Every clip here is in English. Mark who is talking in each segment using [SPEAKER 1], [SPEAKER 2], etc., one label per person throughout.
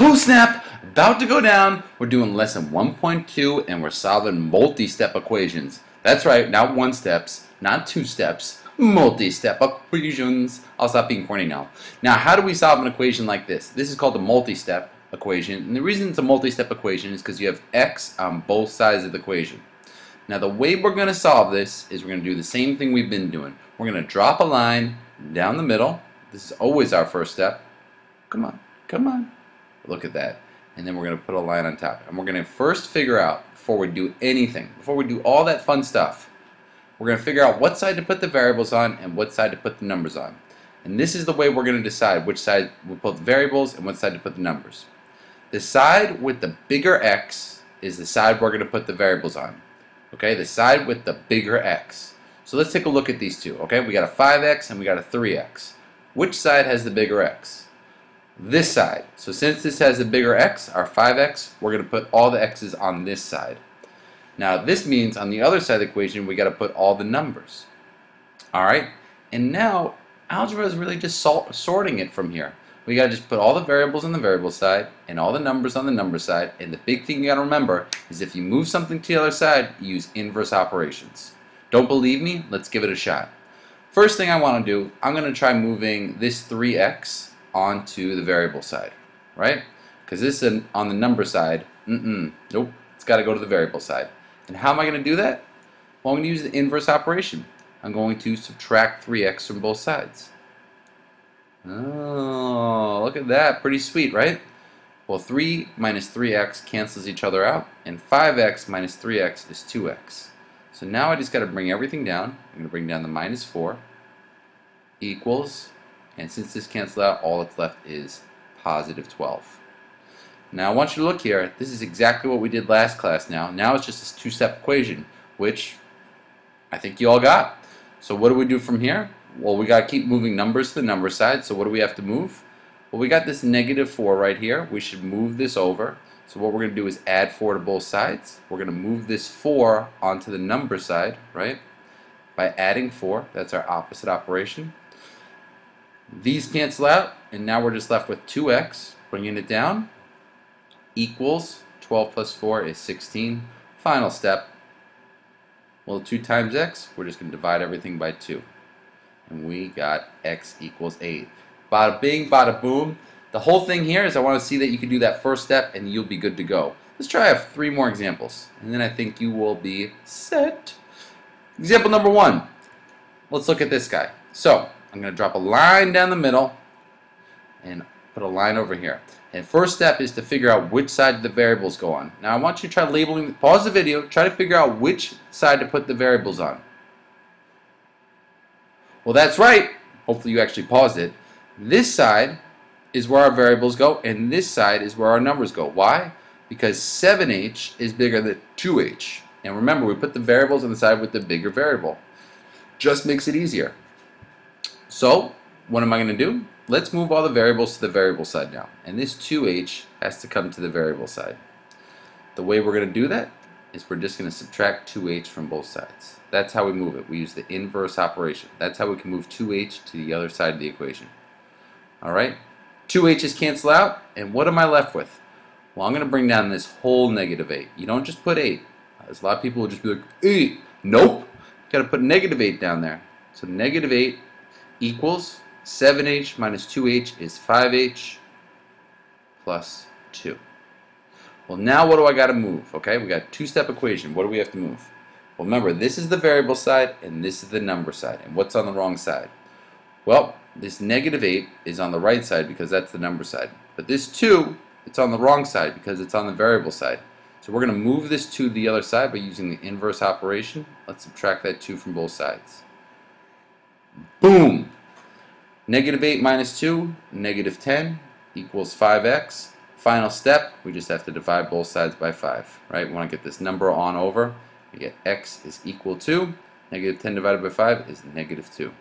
[SPEAKER 1] Oh snap! About to go down. We're doing lesson 1.2 and we're solving multi-step equations. That's right, not one steps, not two steps, multi-step equations. I'll stop being corny now. Now, how do we solve an equation like this? This is called a multi-step equation. And the reason it's a multi-step equation is because you have x on both sides of the equation. Now, the way we're going to solve this is we're going to do the same thing we've been doing. We're going to drop a line down the middle. This is always our first step. Come on, come on. Look at that. And then we're going to put a line on top. And we're going to first figure out, before we do anything, before we do all that fun stuff, we're going to figure out what side to put the variables on and what side to put the numbers on. And this is the way we're going to decide which side we'll put the variables and what side to put the numbers. The side with the bigger x is the side we're going to put the variables on. Okay, the side with the bigger x. So let's take a look at these two. Okay, we got a 5x and we got a 3x. Which side has the bigger x? This side. So since this has the bigger x, our 5x, we're going to put all the x's on this side. Now this means on the other side of the equation we got to put all the numbers. Alright, and now algebra is really just sorting it from here. We got to just put all the variables on the variable side and all the numbers on the number side, and the big thing you got to remember is if you move something to the other side, you use inverse operations. Don't believe me? Let's give it a shot. First thing I want to do, I'm going to try moving this 3x onto the variable side, right? Because this is on the number side, nope, it's got to go to the variable side. And how am I going to do that? Well, I'm going to use the inverse operation. I'm going to subtract 3x from both sides. Oh, look at that. Pretty sweet, right? Well, 3 minus 3x cancels each other out, and 5x minus 3x is 2x. So now I just got to bring everything down. I'm going to bring down the minus 4 equals, and since this cancels out, all that's left is positive 12. Now I want you to look here. This is exactly what we did last class now. Now it's just this two-step equation, which I think you all got. So what do we do from here? Well, we got to keep moving numbers to the number side. So what do we have to move? Well, we got this negative 4 right here. We should move this over. So what we're going to do is add 4 to both sides. We're going to move this 4 onto the number side, right? By adding 4. That's our opposite operation. These cancel out, and now we're just left with 2x. Bringing it down equals 12 plus 4 is 16. Final step. Well, 2 times x, we're just going to divide everything by 2. And we got x equals 8. Bada bing, bada boom. The whole thing here is I want to see that you can do that first step and you'll be good to go. Let's try 3 more examples, and then I think you will be set. Example number 1. Let's look at this guy. So I'm going to drop a line down the middle and put a line over here. And first step is to figure out which side the variables go on. Now I want you to try labeling, pause the video, try to figure out which side to put the variables on. Well, that's right. Hopefully you actually paused it. This side is where our variables go, and this side is where our numbers go. Why? Because 7h is bigger than 2h. And remember, we put the variables on the side with the bigger variable. Just makes it easier. So, what am I going to do? Let's move all the variables to the variable side now. And this 2h has to come to the variable side. The way we're going to do that is we're just going to subtract 2h from both sides. That's how we move it. We use the inverse operation. That's how we can move 2h to the other side of the equation. Alright? 2h's cancel out, and what am I left with? Well, I'm going to bring down this whole negative 8. You don't just put 8. As a lot of people will just be like, 8. Nope. You've got to put negative 8 down there. So negative 8 equals 7h minus 2h is 5h plus 2. Well, now what do I got to move? Okay, we got a two-step equation. What do we have to move? Well, remember, this is the variable side and this is the number side. And what's on the wrong side? Well, this negative 8 is on the right side because that's the number side. But this 2, it's on the wrong side because it's on the variable side. So we're going to move this 2 to the other side by using the inverse operation. Let's subtract that 2 from both sides. Boom! Negative 8 minus 2, negative 10 equals 5x. Final step, we just have to divide both sides by 5. Right? We want to get this number on over. We get x is equal to negative 10 divided by 5 is negative 2.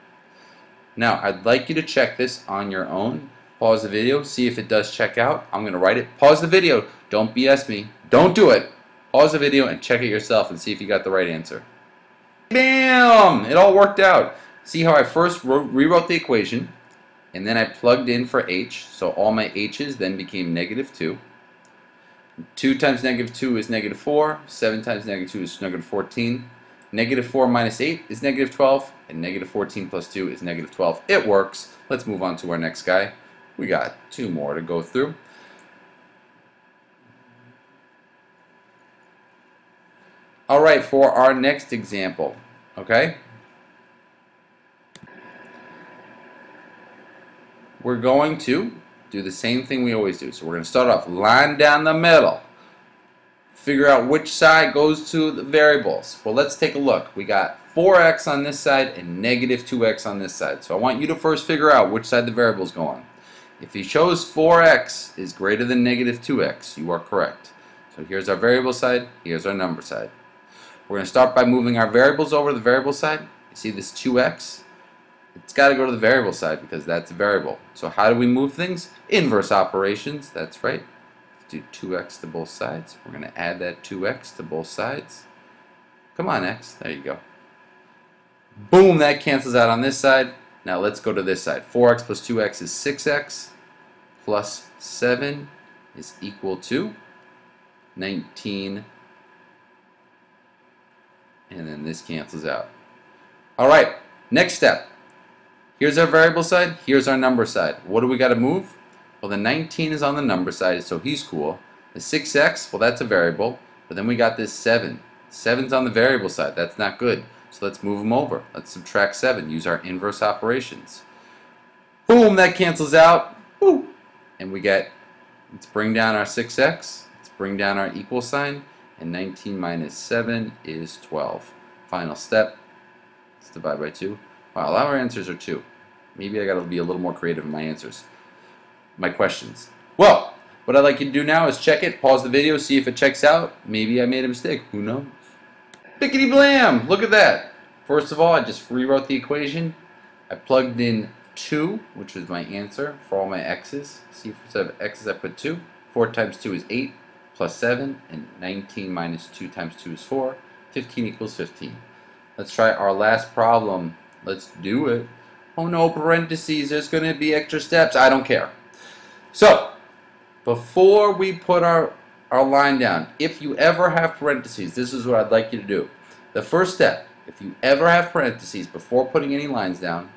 [SPEAKER 1] Now, I'd like you to check this on your own. Pause the video, see if it does check out. I'm going to write it. Pause the video. Don't BS me. Don't do it. Pause the video and check it yourself and see if you got the right answer. Bam! It all worked out. See how I first rewrote the equation, and then I plugged in for h, so all my h's then became -2. 2 times -2 is -4, 7 times -2 is -14, -4 minus 8 is -12, and -14 plus 2 is -12. It works. Let's move on to our next guy. We got 2 more to go through. Alright, for our next example, okay? We're going to do the same thing we always do. So we're going to start off line down the middle. Figure out which side goes to the variables. Well, let's take a look. We got 4x on this side and -2x on this side. So I want you to first figure out which side the variables go on. If you chose 4x is greater than -2x, you are correct. So here's our variable side, here's our number side. We're going to start by moving our variables over to the variable side. You see this 2x? It's got to go to the variable side because that's a variable. So how do we move things? Inverse operations, that's right. Let's do 2x to both sides. We're going to add that 2x to both sides. Come on, x. There you go. Boom, that cancels out on this side. Now let's go to this side. 4x plus 2x is 6x plus 7 is equal to 19. And then this cancels out. Alright, next step. Here's our variable side, here's our number side. What do we got to move? Well, the 19 is on the number side, so he's cool. The 6x, well, that's a variable. But then we got this 7. 7's on the variable side, that's not good. So let's move them over. Let's subtract 7, use our inverse operations. Boom, that cancels out. Woo. And we get, let's bring down our 6x, let's bring down our equal sign. And 19 minus 7 is 12. Final step. Let's divide by 2. Wow, a lot of our answers are 2. Maybe I got to be a little more creative in my answers. My questions. Well, what I'd like you to do now is check it, pause the video, see if it checks out. Maybe I made a mistake. Who knows? Bickety blam! Look at that. First of all, I just rewrote the equation. I plugged in 2, which was my answer for all my x's. See, instead of x's, I put 2. 4 times 2 is 8. Plus 7, and 19 minus 2 times 2 is 4. 15 equals 15. Let's try our last problem. Let's do it. Oh no, parentheses, there's going to be extra steps. I don't care. So, before we put our line down, if you ever have parentheses, this is what I'd like you to do. The first step, if you ever have parentheses before putting any lines down,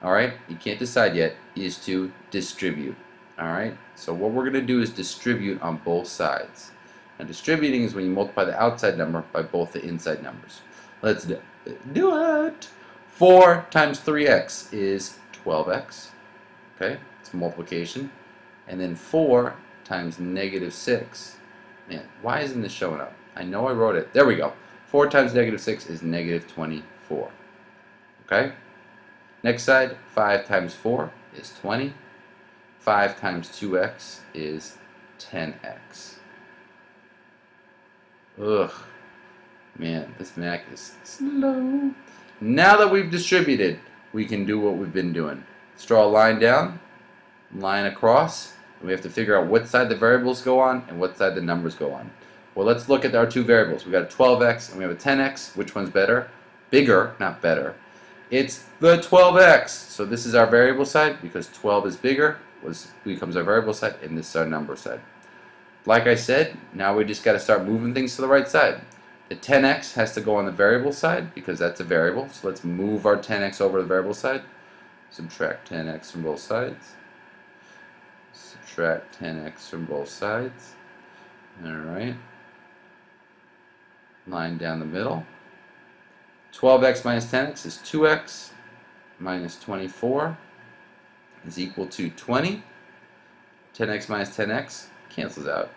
[SPEAKER 1] alright, you can't decide yet, is to distribute. Alright, so what we're going to do is distribute on both sides. Now distributing is when you multiply the outside number by both the inside numbers. Let's do it. 4 times 3x is 12x. Okay, it's multiplication. And then 4 times -6. Man, why isn't this showing up? I know I wrote it. There we go. 4 times -6 is -24. Okay? Next side, 5 times 4 is 20. 5 times 2x is 10x. Ugh. Man, this Mac is slow. Now that we've distributed, we can do what we've been doing. Let's draw a line down, line across, and we have to figure out what side the variables go on and what side the numbers go on. Well, let's look at our two variables. We've got a 12x and we have a 10x. Which one's better? Bigger, not better. It's the 12x. So this is our variable side because 12 is bigger. Becomes our variable side, and this is our number side. Like I said, now we just got to start moving things to the right side. The 10x has to go on the variable side because that's a variable. So let's move our 10x over to the variable side. Subtract 10x from both sides. Subtract 10x from both sides. Alright. Line down the middle. 12x minus 10x is 2x minus 24 is equal to 20. 10x minus 10x cancels out.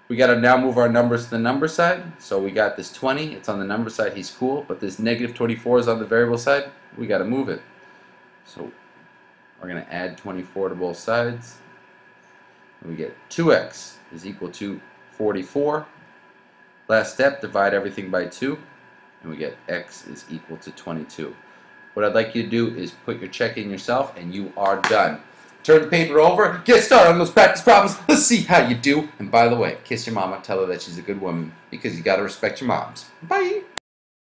[SPEAKER 1] We got to now move our numbers to the number side. So we got this 20. It's on the number side. He's cool. But this -24 is on the variable side. We got to move it. So we're going to add 24 to both sides. And we get 2x is equal to 44. Last step, divide everything by 2. And we get x is equal to 22. What I'd like you to do is put your check in yourself and you are done. Turn the paper over, get started on those practice problems. Let's see how you do. And by the way, kiss your mama, tell her that she's a good woman because you got to respect your moms. Bye.